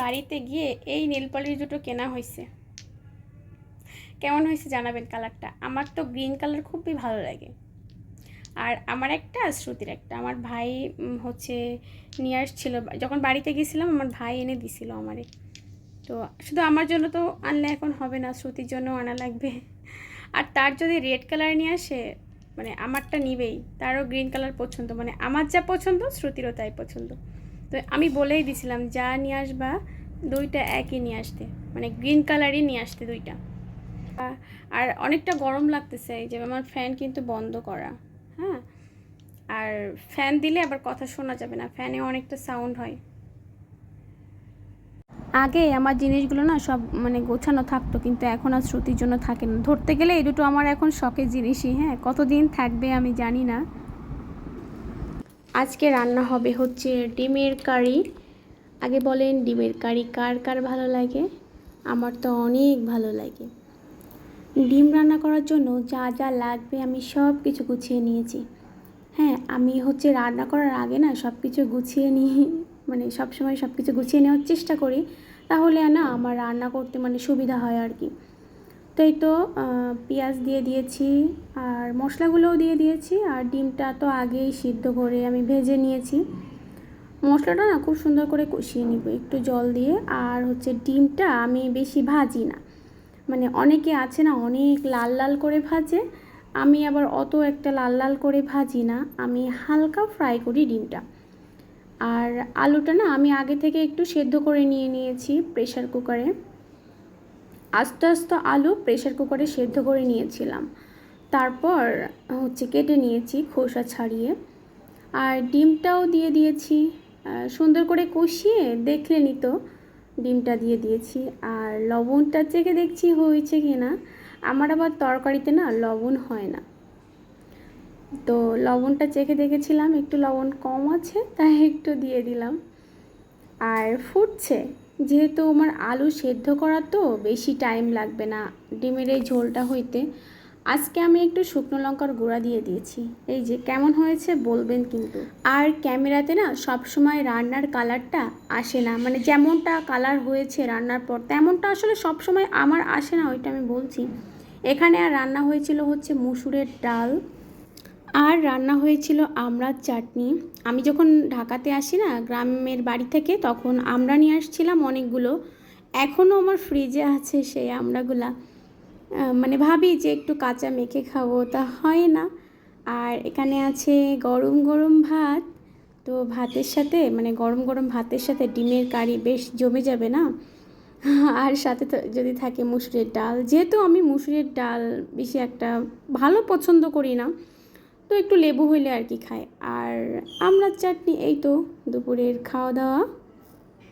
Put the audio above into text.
বাড়িতে গিয়ে এই নেল পলিশ দুটো কেনা হয়েছে। কেমন হয়েছে জানাবেন কালারটা। আমার তো গ্রিন কালার খুবই ভালো লাগে। আর আমার একটা শ্রুতির একটা, আমার ভাই হচ্ছে নিয়ে আসছিল যখন বাড়িতে গেছিলাম, আমার ভাই এনে দিছিল আমারে। তো শুধু আমার জন্য তো আনলে এখন হবে না, শ্রুতির জন্য আনা লাগবে। আর তার যদি রেড কালার নিয়ে আসে, মানে আমারটা নিবেই, তারও গ্রিন কালার পছন্দ, মানে আমার যা পছন্দ শ্রুতিরও তাই পছন্দ। তো আমি বলেই দিছিলাম যা নিয়ে আসবা দুইটা একই নিয়ে আসতে, মানে গ্রিন কালারই নিয়ে আসতে দুইটা। আর অনেকটা গরম লাগতেছে, এই যে আমার ফ্যান কিন্তু বন্ধ করা। হ্যাঁ, আর ফ্যান দিলে আবার কথা শোনা যাবে না, ফ্যানে অনেকটা সাউন্ড হয়। আগে আমার জিনিসগুলো না সব মানে গোছানো থাকতো, কিন্তু এখন আর শ্রুতির জন্য থাকে না। ধরতে গেলে এই দুটো আমার এখন শখের জিনিসই। হ্যাঁ, কতদিন থাকবে আমি জানি না। আজকে রান্না হবে হচ্ছে ডিমের কারি। আগে বলেন ডিমের কারি কার কার ভালো লাগে? আমার তো অনেক ভালো লাগে। ডিম রান্না করার জন্য যা যা লাগবে আমি সব কিছু গুছিয়ে নিয়েছি। হ্যাঁ, আমি হচ্ছে রান্না করার আগে না সব কিছু গুছিয়ে নিয়ে, মানে সবসময় সব কিছু গুছিয়ে নেওয়ার চেষ্টা করি, তাহলে না আমার রান্না করতে মানে সুবিধা হয় আর কি। তো এই তো পেঁয়াজ দিয়ে দিয়েছি, আর মশলাগুলোও দিয়ে দিয়েছি, আর ডিমটা তো আগেই সিদ্ধ করে আমি ভেজে নিয়েছি। মশলাটা না খুব সুন্দর করে কষিয়ে নিব একটু জল দিয়ে। আর হচ্ছে ডিমটা আমি বেশি ভাজি না, মানে অনেকে আছে না অনেক লাল লাল করে ভাজে, আমি আবার অত একটা লাল লাল করে ভাজি না, আমি হালকা ফ্রাই করি ডিমটা। আর আলুটা না আমি আগে থেকে একটু সেদ্ধ করে নিয়েছি প্রেশার কুকারে। আস্তে আস্তে আলু প্রেশার কুকারে সেদ্ধ করে নিয়েছিলাম, তারপর হচ্ছে কেটে নিয়েছি খোসা ছাড়িয়ে। আর ডিমটাও দিয়ে দিয়েছি, সুন্দর করে কষিয়ে দেখলে নিত ডিমটা দিয়ে দিয়েছি। আর লবণটা চেখে দেখছি হয়েছে কি না। আমার আবার তরকারিতে না লবণ হয় না, তো লবণটা চেখে দেখেছিলাম একটু লবণ কম আছে, তাই একটু দিয়ে দিলাম। আর ফুটছে, যেহেতু আমার আলু সেদ্ধ করা তো বেশি টাইম লাগবে না ডিমের এই ঝোলটা হইতে। আজকে আমি একটু শুকনো লঙ্কার গুঁড়া দিয়ে দিয়েছি। এই যে কেমন হয়েছে বলবেন কিন্তু। আর ক্যামেরাতে না সব সময় রান্নার কালারটা আসে না, মানে যেমনটা কালার হয়েছে রান্নার পর তেমনটা আসলে সব সময় আমার আসে না, ওইটা আমি বলছি। এখানে আর রান্না হয়েছিল হচ্ছে মুসুরের ডাল, আর রান্না হয়েছিল আমড়ার চাটনি। আমি যখন ঢাকাতে আসি না গ্রামের বাড়ি থেকে, তখন আমড়া নিয়ে আসছিলাম অনেকগুলো, এখনও আমার ফ্রিজে আছে সেই আমড়াগুলা। মানে ভাবি যে একটু কাঁচা মেখে খাবো, তা হয় না। আর এখানে আছে গরম গরম ভাত, তো ভাতের সাথে মানে গরম গরম ভাতের সাথে ডিমের কারি বেশ জমে যাবে না। আর সাথে তো যদি থাকে মুসুরের ডাল, যেহেতু আমি মুসুরের ডাল বেশি একটা ভালো পছন্দ করি না, তো একটু লেবু হইলে আর কি খায়। আর আমড়ার চাটনি, এই তো দুপুরের খাওয়া দাওয়া।